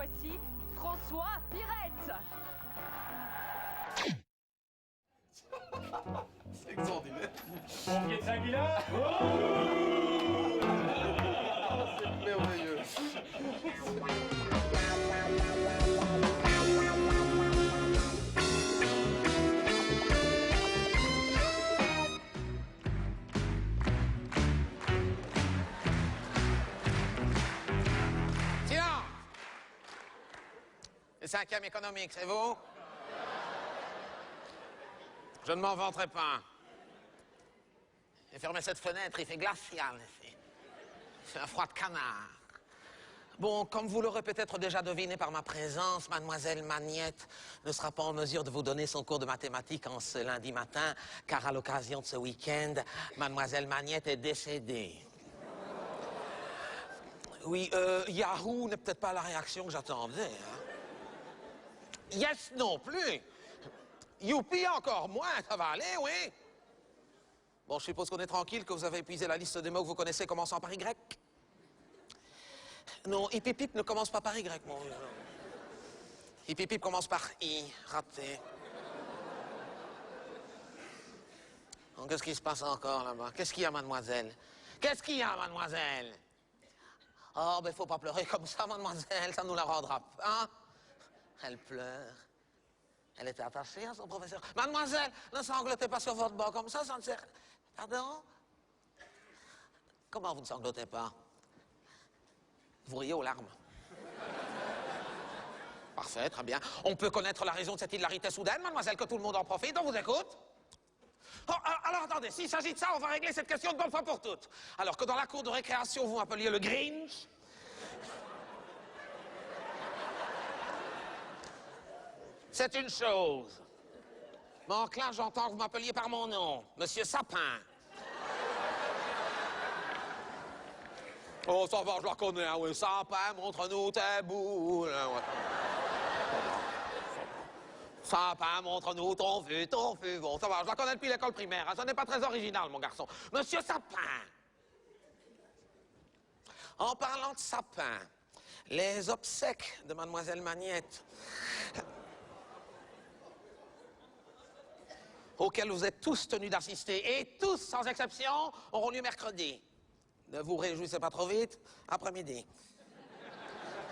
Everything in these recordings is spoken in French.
voici François Pirette. C'est extraordinaire. Pompier de Saint-Guilain. C'est merveilleux. Silence! Le 5e économique, c'est vous? Je ne m'en vanterai pas. J'ai fermé cette fenêtre, il fait glacial ici. C'est un froid de canard. Bon, comme vous l'aurez peut-être déjà deviné par ma présence, mademoiselle Magnette ne sera pas en mesure de vous donner son cours de mathématiques en ce lundi matin, car à l'occasion de ce week-end, mademoiselle Magnette est décédée. Oui, Yahoo n'est peut-être pas la réaction que j'attendais. Hein? Yes non plus. Youpi encore moins, ça va aller, oui. Bon, je suppose qu'on est tranquille, que vous avez épuisé la liste des mots que vous connaissez commençant par Y. Non, hip ne commence pas par Y, mon vieux. Hip commence par I, raté. Bon, qu'est-ce qui se passe encore là-bas? Qu'est-ce qu'il y a, mademoiselle? Qu'est-ce qu'il y a, mademoiselle? Oh, ben, faut pas pleurer comme ça, mademoiselle, ça nous la rendra pas. Elle pleure. Elle était attachée à son professeur. Mademoiselle, ne sanglotez pas sur votre banc comme ça ne sert... Pardon? Comment vous ne sanglotez pas? Vous riez aux larmes. Parfait, très bien. On peut connaître la raison de cette hilarité soudaine, mademoiselle, que tout le monde en profite, on vous écoute? Oh, alors attendez, s'il s'agit de ça, on va régler cette question de bonne fois pour toutes. Alors que dans la cour de récréation, vous m'appeliez le Grinch. C'est une chose. Mais en classe, j'entends que vous m'appeliez par mon nom, Monsieur Sapin. Oh, ça va, je la connais, hein, oui. Sapin, montre-nous tes boules. Ouais. Sapin, montre-nous ton fût, ton fût. Bon, ça va, je la connais depuis l'école primaire. Hein. Ça n'est pas très original, mon garçon. Monsieur Sapin. En parlant de Sapin, les obsèques de mademoiselle Magnette, auxquels vous êtes tous tenus d'assister, et tous, sans exception, auront lieu mercredi. Ne vous réjouissez pas trop vite, après-midi.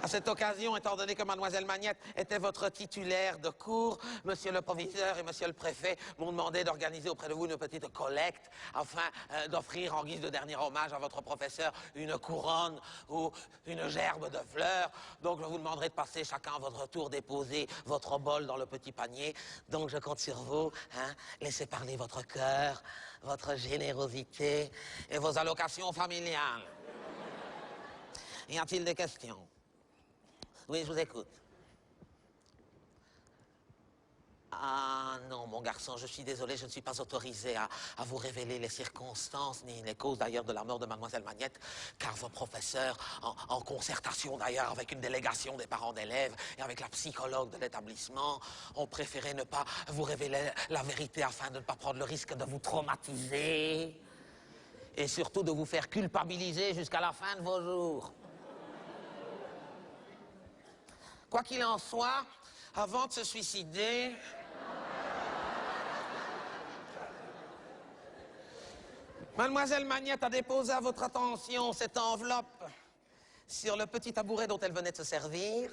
À cette occasion, étant donné que mademoiselle Magnette était votre titulaire de cours, monsieur le proviseur et monsieur le préfet m'ont demandé d'organiser auprès de vous une petite collecte afin d'offrir en guise de dernier hommage à votre professeur une couronne ou une gerbe de fleurs. Donc, je vous demanderai de passer chacun à votre tour déposer votre bol dans le petit panier. Donc, je compte sur vous. Hein? Laissez parler votre cœur, votre générosité et vos allocations familiales. Y a-t-il des questions? Oui, je vous écoute. Ah non, mon garçon, je suis désolé, je ne suis pas autorisé à vous révéler les circonstances, ni les causes d'ailleurs de la mort de mademoiselle Magnette, car vos professeurs, en concertation d'ailleurs avec une délégation des parents d'élèves et avec la psychologue de l'établissement, ont préféré ne pas vous révéler la vérité afin de ne pas prendre le risque de vous traumatiser et surtout de vous faire culpabiliser jusqu'à la fin de vos jours. Quoi qu'il en soit, avant de se suicider, mademoiselle Magnette a déposé à votre attention cette enveloppe sur le petit tabouret dont elle venait de se servir.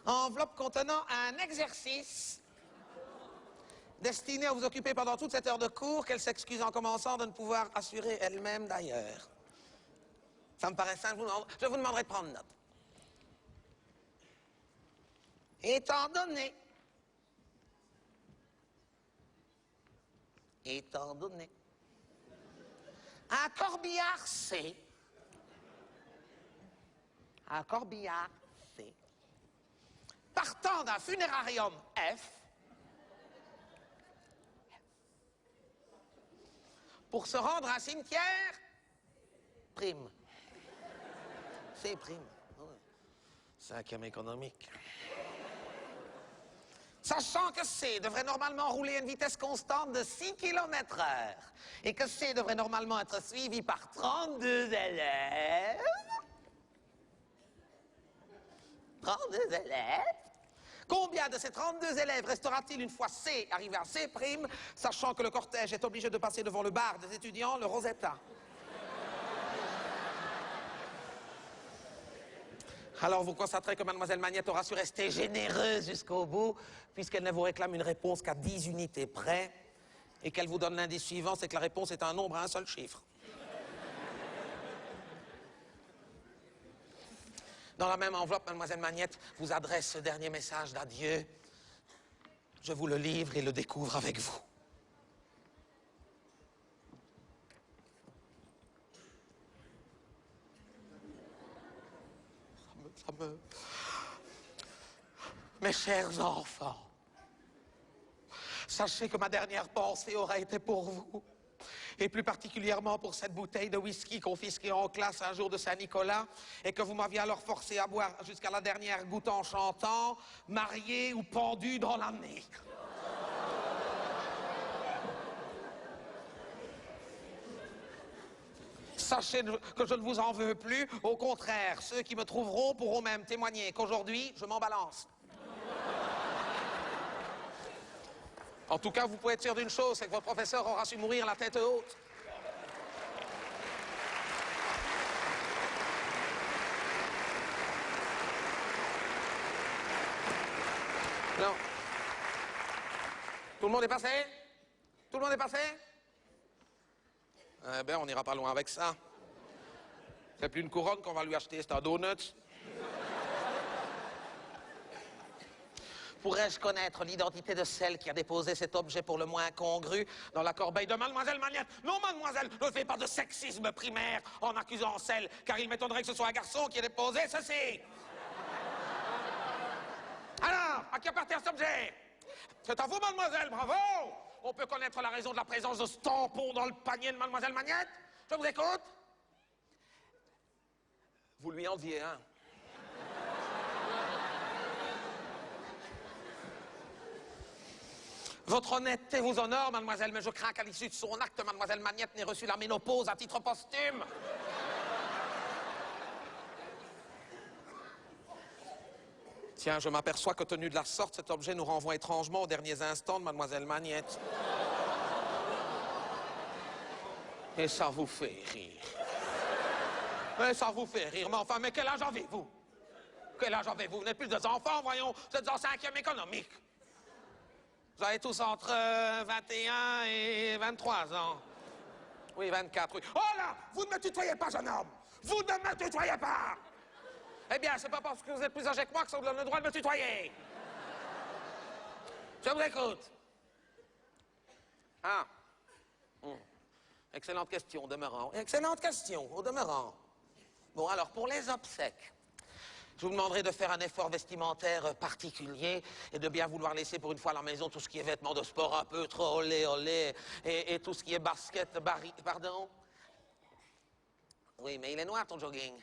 Enveloppe contenant un exercice destiné à vous occuper pendant toute cette heure de cours, qu'elle s'excuse en commençant de ne pouvoir assurer elle-même d'ailleurs. Ça me paraît simple, je vous demanderai de prendre note. Étant donné un corbillard C, partant d'un funérarium F, pour se rendre à un cimetière prime. C'est prime. Ouais. 5e économique. Sachant que C devrait normalement rouler à une vitesse constante de 6 km/h et que C devrait normalement être suivi par 32 élèves, 32 élèves. Combien de ces 32 élèves restera-t-il une fois C arrivé à C', sachant que le cortège est obligé de passer devant le bar des étudiants, le Rosetta? Alors vous constaterez que mademoiselle Magnette aura su rester généreuse jusqu'au bout, puisqu'elle ne vous réclame une réponse qu'à 10 unités près, et qu'elle vous donne l'indice suivant, c'est que la réponse est un nombre à un seul chiffre. Dans la même enveloppe, mademoiselle Magnette vous adresse ce dernier message d'adieu. Je vous le livre et le découvre avec vous. Mes chers enfants, sachez que ma dernière pensée aura été pour vous, et plus particulièrement pour cette bouteille de whisky confisquée en classe un jour de Saint-Nicolas, et que vous m'aviez alors forcé à boire jusqu'à la dernière goutte en chantant, marié ou pendu dans l'année. Sachez que je ne vous en veux plus, au contraire, ceux qui me trouveront pourront même témoigner qu'aujourd'hui, je m'en balance. En tout cas, vous pouvez être sûr d'une chose, c'est que votre professeur aura su mourir la tête haute. Non. Tout le monde est passé? Tout le monde est passé? Eh bien, on n'ira pas loin avec ça. C'est plus une couronne qu'on va lui acheter, c'est un donut. Pourrais-je connaître l'identité de celle qui a déposé cet objet pour le moins incongru dans la corbeille de mademoiselle Magnette? Non, mademoiselle, ne faites pas de sexisme primaire en accusant celle, car il m'étonnerait que ce soit un garçon qui ait déposé ceci. Alors, à qui appartient cet objet? C'est à vous, mademoiselle, bravo! On peut connaître la raison de la présence de ce tampon dans le panier de mademoiselle Magnette? Je vous écoute. Vous lui enviez un. Votre honnêteté vous honore, mademoiselle, mais je crains qu'à l'issue de son acte, mademoiselle Magnette n'ait reçu la ménopause à titre posthume. Tiens, je m'aperçois que tenu de la sorte, cet objet nous renvoie étrangement aux derniers instants de mademoiselle Magnette. Et ça vous fait rire. Et ça vous fait rire, mais enfin, mais quel âge avez-vous? Quel âge avez-vous? Vous n'êtes plus des enfants, voyons, vous êtes en 5e économique. Vous avez tous entre 21 et 23 ans. Oui, 24, oui. Oh là! Vous ne me tutoyez pas, jeune homme! Vous ne me tutoyez pas! Eh bien, c'est pas parce que vous êtes plus âgé que moi que ça vous donne le droit de me tutoyer. Je vous écoute. Ah. Excellente question, au demeurant. Excellente question, au demeurant. Bon, alors, pour les obsèques, je vous demanderai de faire un effort vestimentaire particulier et de bien vouloir laisser pour une fois à la maison tout ce qui est vêtements de sport un peu trop olé, et tout ce qui est basket, pardon? Oui, mais il est noir ton jogging.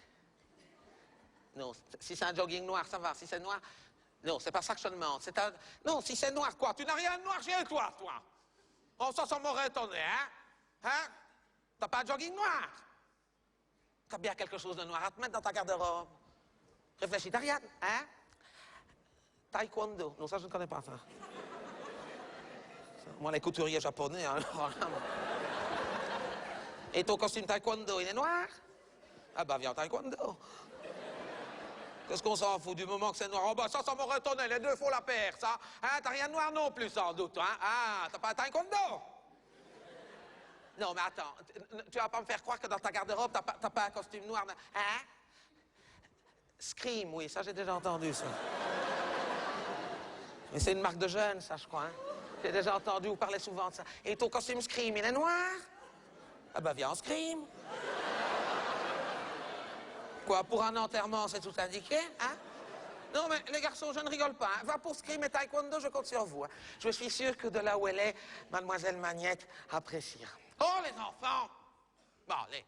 Non, si c'est un jogging noir, ça va. Si c'est noir... Non, c'est pas ça que je te demande. C'est un... Non, si c'est noir, quoi? Tu n'as rien de noir chez toi, toi. Oh, ça m'aurait étonné, hein? Hein? T'as pas un jogging noir? T'as bien quelque chose de noir à te mettre dans ta garde-robe. Réfléchis, t'as rien, hein? Taekwondo. Non, ça, je ne connais pas, ça. Moi, les couturiers japonais, hein. Et ton costume taekwondo, il est noir? Ah bah, viens en taekwondo. Qu'est-ce qu'on s'en fout du moment que c'est noir? Oh bah, ça m'aurait étonné, les deux font la paire, ça. Hein, t'as rien de noir non plus, sans doute, hein? Ah, t'as pas un taekwondo? Non, mais attends, tu vas pas me faire croire que dans ta garde-robe, t'as pas un costume noir, hein? Scream, oui, ça j'ai déjà entendu, ça. Mais c'est une marque de jeunes, ça, je crois, hein? J'ai déjà entendu vous parler souvent de ça. Et ton costume Scream, il est noir? Ah bah viens en Scream. Quoi, pour un enterrement, c'est tout indiqué, hein? Non, mais les garçons, je ne rigole pas. Hein? Va pour Scream et Taekwondo, je compte sur vous. Hein? Je suis sûr que de là où elle est, mademoiselle Magnette appréciera. Oh, les enfants! Bon, allez,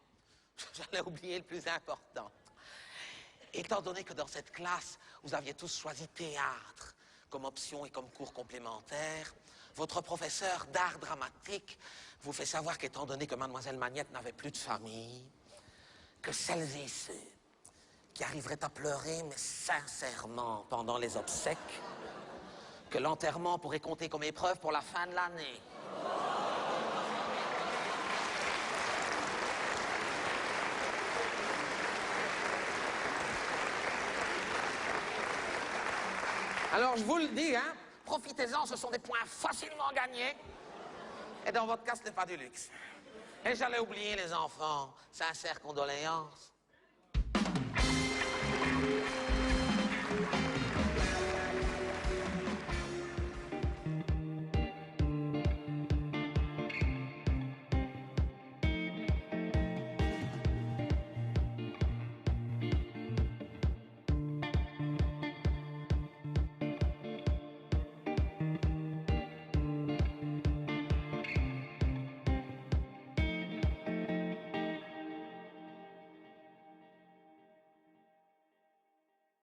j'allais oublier le plus important. Étant donné que dans cette classe, vous aviez tous choisi théâtre comme option et comme cours complémentaire, votre professeur d'art dramatique vous fait savoir qu'étant donné que mademoiselle Magnette n'avait plus de famille, que celles et ceux qui arriverait à pleurer, mais sincèrement, pendant les obsèques, que l'enterrement pourrait compter comme épreuve pour la fin de l'année. Alors, je vous le dis, hein, profitez-en, ce sont des points facilement gagnés. Et dans votre cas, ce n'est pas du luxe. Et j'allais oublier les enfants. Sincères condoléances